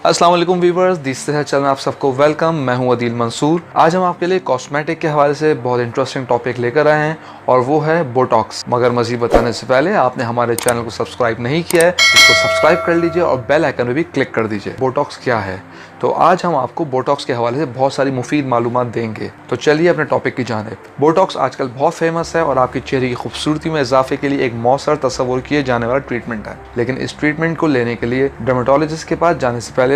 अस्सलाम वालेकुम viewers, this channel में आप सबको वेलकम। मैं हूं अदील मंसूर। आज हम आपके लिए कॉस्मेटिक के हवाले से बहुत इंटरेस्टिंग टॉपिक लेकर आए हैं और वो है बोटॉक्स। मगर मज़ीद बताने से पहले आपने हमारे चैनल को सब्सक्राइब नहीं किया है, इसको सब्सक्राइब कर लीजिए और बेल आइकन में भी क्लिक कर दीजिए। बोटॉक्स क्या है? तो आज हम आपको बोटॉक्स के हवाले से बहुत सारी मुफीद मालूमात देंगे। तो चलिए अपने टॉपिक की जानिब। बोटॉक्स आजकल बहुत फेमस है और आपके चेहरे की खूबसूरती में इजाफे के लिए एक मौसर तस्वुर किए जाने वाला ट्रीटमेंट है। लेकिन इस ट्रीटमेंट को लेने के लिए डर्मेटोलॉजिस्ट के पास जाने से पहले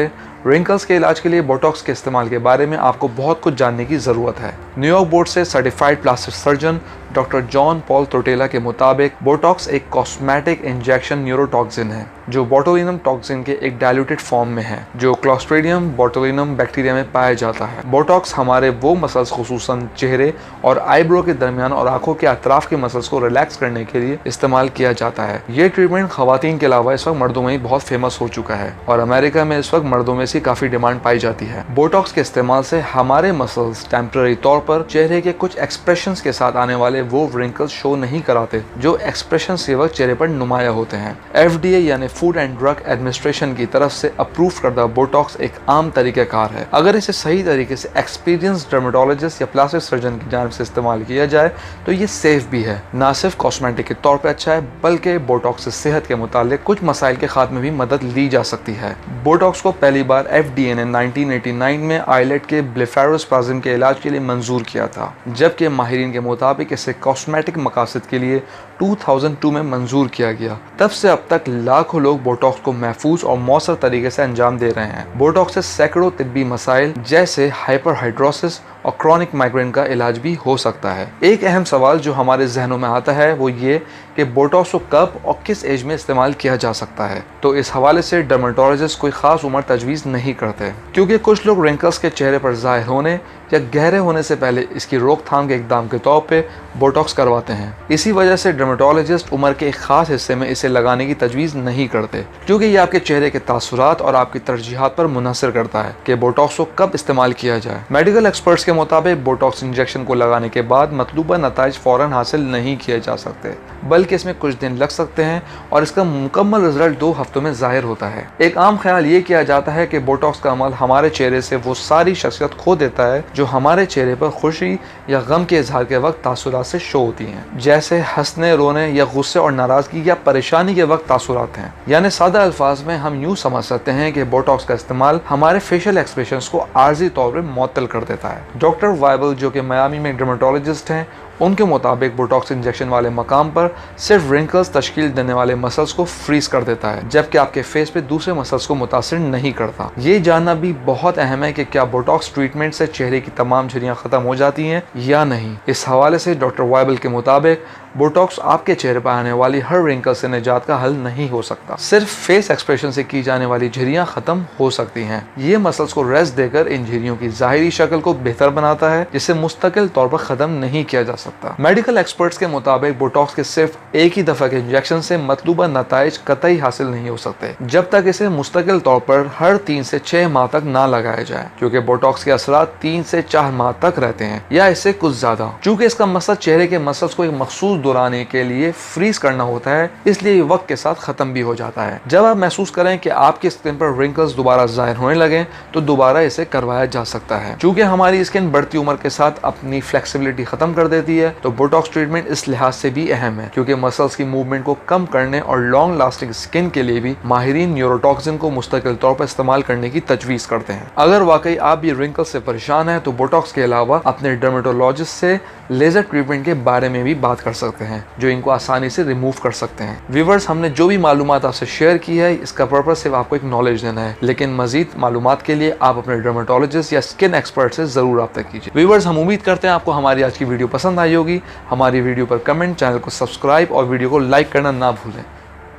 रिंकल्स के इलाज के लिए बोटॉक्स के इस्तेमाल के बारे में आपको बहुत कुछ जानने की ज़रूरत है। न्यूयॉर्क बोर्ड से certified plastic surgeon doctor John Paul Tutela के मुताबिक बोटॉक्स एक कॉस्मेटिक इंजेक्शन न्यूरोटॉक्सिन है जो बोटुलिनम टॉक्सिन के एक डाइल्यूटेड फॉर्म में है जो क्लोस्ट्रीडियम बोटुलिनम बैक्टीरिया में पाया जाता है। बोटॉक्स हमारे वो मसल्स खुसूसन चेहरे और आईब्रो के दरमियान और आंखों के अतराफ के मसल्स को रिलैक्स करने के लिए इस्तेमाल किया जाता है। ये ट्रीटमेंट खवातीन के अलावा इस वक्त मर्दों में ही बहुत फेमस हो चुका है और अमेरिका में इस वक्त मर्दों में से काफी डिमांड पाई जाती है। बोटॉक्स के इस्तेमाल से हमारे मसल्स टेम्पररी तौर पर चेहरे के कुछ एक्सप्रेशंस के साथ आने वाले वो रिंकल्स शो नहीं कराते जो एक्सप्रेशन से वक्त चेहरे पर नुमाया होते हैं। FDA यानी फूड एंड ड्रग एडमिनिस्ट्रेशन की तरफ से अप्रूव करदा बोटॉक्स एक आम तरीक़ाकार है। अगर इसे सही तरीके से एक्सपीरियंस डर्मेटोलॉजिस्ट या प्लास्टिक सर्जन की जानिब से इस्तेमाल किया जाए तो ये सेफ भी है। ना सिर्फ कॉस्मेटिक के तौर पर अच्छा है बल्कि बोटॉक्स से सेहत के मुतालिक कुछ मसाइल के खात्मे भी मदद ली जा सकती है। बोटॉक्स को पहली बार FDA ने 1989 में आइलेट के ब्लेफेरोस्पाज्म के इलाज के लिए मंजूर किया था, जबकि माहिरीन के मुताबिक इसे कॉस्मेटिक मकासद के लिए 2002 में मंजूर किया गया। तब से अब तक लाखों लोग बोटॉक्स को महफूज और मौसर तरीके से अंजाम दे रहे हैं। बोटॉक्स से सैकड़ों तिब्बी मसाइल जैसे हाइपरहाइड्रोसिस और क्रॉनिक माइग्रेन का इलाज भी हो सकता है। एक अहम सवाल जो हमारे जहनों में आता है वो ये कि बोटॉक्स को कब और किस एज में इस्तेमाल किया जा सकता है। तो इस हवाले से डर्मेटोलॉजिस्ट कोई खास उम्र तजवीज़ नहीं करते, क्योंकि कुछ लोग रिंकल्स के चेहरे पर ज़ाहिर होने या गहरे होने से पहले इसकी रोकथाम के इकदाम के तौर पे बोटॉक्स करवाते हैं। इसी वजह से डर्मेटोलॉजिस्ट उम्र के एक खास हिस्से में इसे लगाने की तजवीज़ नहीं करते, क्योंकि ये आपके चेहरे के तासुरात और आपकी तरजीहात पर मुनहसर करता है कि बोटॉक्स को कब इस्तेमाल किया जाए। मेडिकल एक्सपर्ट्स के मुताबिक बोटॉक्स इंजेक्शन को लगाने के बाद मतलूबा नताइज फ़ौरन हासिल नहीं किए जा सकते, बल्कि इसमें कुछ दिन लग सकते हैं और इसका मुकम्मल रिजल्ट 2 हफ्तों में जाहिर होता है। एक आम ख्याल ये किया जाता है कि बोटॉक्स का अमल हमारे चेहरे से वो सारी शख्सियत खो देता है जो हमारे चेहरे पर खुशी या गम के इजहार के वक्त तासुरात से शो होती हैं, जैसे हंसने, रोने या गुस्से और नाराजगी या परेशानी के वक्त तासुरात हैं। यानी सादा अल्फाज में हम यूँ समझ सकते हैं कि बोटॉक्स का इस्तेमाल हमारे फेशियल एक्सप्रेशंस को आर्जी तौर पर मुअत्तल कर देता है। डॉक्टर वाइबल जो कि मियामी में डर्मेटोलॉजिस्ट हैं, उनके मुताबिक बोटॉक्स इंजेक्शन वाले मकाम पर सिर्फ रिंकल्स तश्कील देने वाले मसल्स को फ्रीज कर देता है, जबकि आपके फेस पे दूसरे मसल्स को मुतासिर नहीं करता। ये जानना भी बहुत अहम है कि क्या बोटॉक्स ट्रीटमेंट से चेहरे की तमाम झुर्रियां खत्म हो जाती हैं या नहीं। इस हवाले से डॉक्टर वाइबल के मुताबिक बोटॉक्स आपके चेहरे पर आने वाली हर रिंकल से निजात का हल नहीं हो सकता। सिर्फ फेस एक्सप्रेशन से की जाने वाली झुर्रियां खत्म हो सकती हैं। ये मसल्स को रेस्ट देकर इन झुर्रियों की ज़ाहिरी शक्ल को बेहतर बनाता है, जिसे मुस्तकिल तौर पर खत्म नहीं किया जा सकता। मेडिकल एक्सपर्ट्स के मुताबिक बोटॉक्स के सिर्फ एक ही दफा के इंजेक्शन से मतलूबा नताइज कतई हासिल नहीं हो सकते जब तक इसे मुस्तकिल तौर पर हर 3 से 6 माह तक ना लगाया जाए, क्योंकि बोटॉक्स के असरात 3 से 4 माह तक रहते हैं या इससे कुछ ज्यादा। चूंकि इसका मकसद चेहरे के मसल्स को एक मखसूस दौराने के लिए फ्रीज करना होता है, इसलिए ये वक्त के साथ खत्म भी हो जाता है। जब आप महसूस करें कि आपकी स्किन पर रिंकल्स दोबारा जाहिर होने लगे तो दोबारा इसे करवाया जा सकता है। चूंकि हमारी स्किन बढ़ती उम्र के साथ अपनी फ्लेक्सिबिलिटी खत्म कर देती है, तो बोटॉक्स ट्रीटमेंट इस लिहाज से भी अहम है, क्योंकि मसल्स की मूवमेंट को कम करने और लॉन्ग लास्टिंग स्किन के लिए भी माहिरीन न्यूरोटॉक्सिन को मुस्तकिल तौर पर इस्तेमाल करने की तजवीज करते हैं। अगर वाकई आप ये रिंकल से परेशान हैं तो बोटॉक्स के अलावा अपने डर्मेटोलॉजिस्ट से लेजर ट्रीटमेंट के बारे में भी बात कर सकते हैं, जो इनको आसानी से रिमूव कर सकते हैं। व्यूअर्स, हमने जो भी मालूमात आपसे शेयर की है इसका पर्पस सिर्फ आपको एक नॉलेज देना है, लेकिन मजीद मालूमात के लिए आप अपने डर्मेटोलॉजिस्ट या स्किन एक्सपर्ट से जरूर रब्ता कीजिए। व्यूअर्स, हम उम्मीद करते हैं आपको हमारी आज की वीडियो पसंद आई होगी। हमारी वीडियो पर कमेंट, चैनल को सब्सक्राइब और वीडियो को लाइक करना ना भूलें।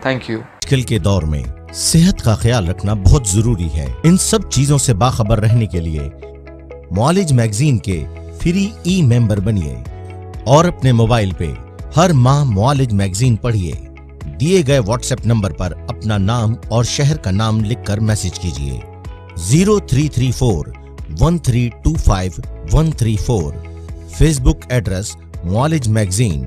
Thank you. आजकल के दौर में सेहत का ख्याल रखना बहुत जरूरी है। इन सब चीजों से बाखबर रहने के लिए मुआलिज मैगजीन के फ्री ई मेंबर बनिए और अपने मोबाइल पे हर माह मुआलिज मैगजीन पढ़िए। दिए गए व्हाट्सएप नंबर पर अपना नाम और शहर का नाम लिखकर मैसेज कीजिए 0334 1325 134। फेसबुक एड्रेस मुआलिज मैगजीन।